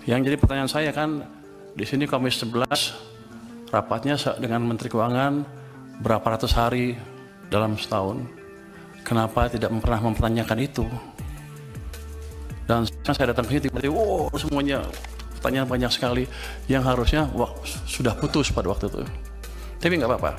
Yang jadi pertanyaan saya kan, di sini Komisi 11 rapatnya dengan Menteri Keuangan berapa ratus hari dalam setahun. Kenapa tidak pernah mempertanyakan itu? Dan sekarang saya datang ke sini tiba-tiba, semuanya pertanyaan banyak sekali yang harusnya sudah putus pada waktu itu. Tapi nggak apa-apa.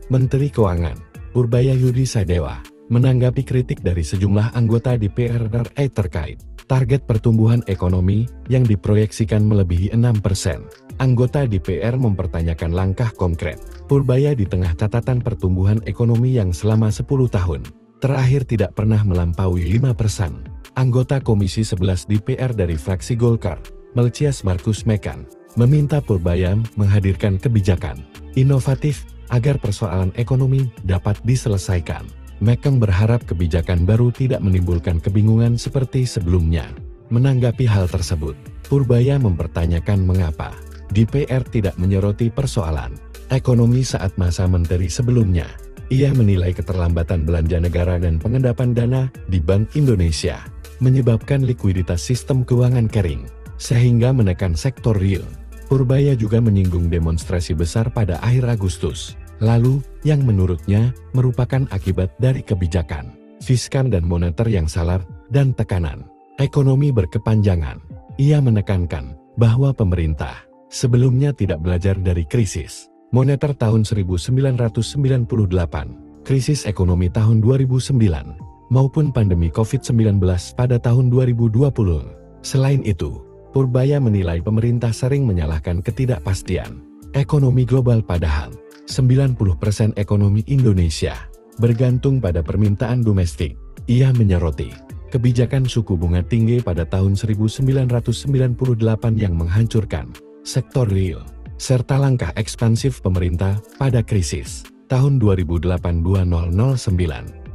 Menteri Keuangan Purbaya Yudi Sadewa menanggapi kritik dari sejumlah anggota DPR RI terkait target pertumbuhan ekonomi yang diproyeksikan melebihi 6%. Anggota DPR mempertanyakan langkah konkret Purbaya di tengah catatan pertumbuhan ekonomi yang selama 10 tahun terakhir tidak pernah melampaui 5%. Anggota Komisi 11 DPR dari fraksi Golkar, Melchias Markus Mekan, meminta Purbaya menghadirkan kebijakan inovatif agar persoalan ekonomi dapat diselesaikan. Mekan berharap kebijakan baru tidak menimbulkan kebingungan seperti sebelumnya. Menanggapi hal tersebut, Purbaya mempertanyakan mengapa DPR tidak menyoroti persoalan ekonomi saat masa menteri sebelumnya. Ia menilai keterlambatan belanja negara dan pengendapan dana di Bank Indonesia menyebabkan likuiditas sistem keuangan kering, sehingga menekan sektor real. Purbaya juga menyinggung demonstrasi besar pada akhir Agustus lalu, yang menurutnya merupakan akibat dari kebijakan fiskal dan moneter yang salah dan tekanan ekonomi berkepanjangan. Ia menekankan bahwa pemerintah sebelumnya tidak belajar dari krisis moneter tahun 1998, krisis ekonomi tahun 2009, maupun pandemi COVID-19 pada tahun 2020. Selain itu, Purbaya menilai pemerintah sering menyalahkan ketidakpastian ekonomi global padahal 90% ekonomi Indonesia bergantung pada permintaan domestik. Ia menyoroti kebijakan suku bunga tinggi pada tahun 1998 yang menghancurkan sektor real, serta langkah ekspansif pemerintah pada krisis tahun 2008-2009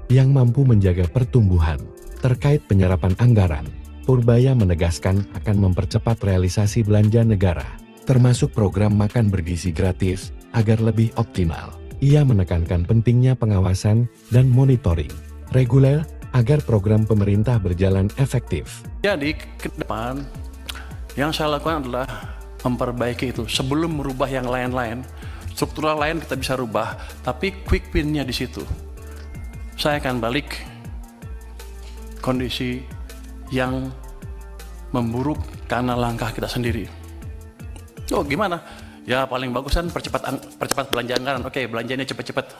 yang mampu menjaga pertumbuhan. Terkait penyerapan anggaran, Purbaya menegaskan akan mempercepat realisasi belanja negara, termasuk program makan bergizi gratis, agar lebih optimal. Ia menekankan pentingnya pengawasan dan monitoring reguler agar program pemerintah berjalan efektif. Jadi ke depan yang saya lakukan adalah memperbaiki itu sebelum merubah yang lain-lain. Struktural lain kita bisa rubah, tapi quick win-nya di situ. Saya akan balik kondisi yang memburuk karena langkah kita sendiri. Gimana? Ya paling bagus kan percepat belanja anggaran. Oke, belanjanya cepat-cepat.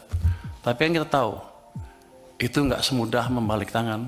Tapi yang kita tahu, itu nggak semudah membalik tangan.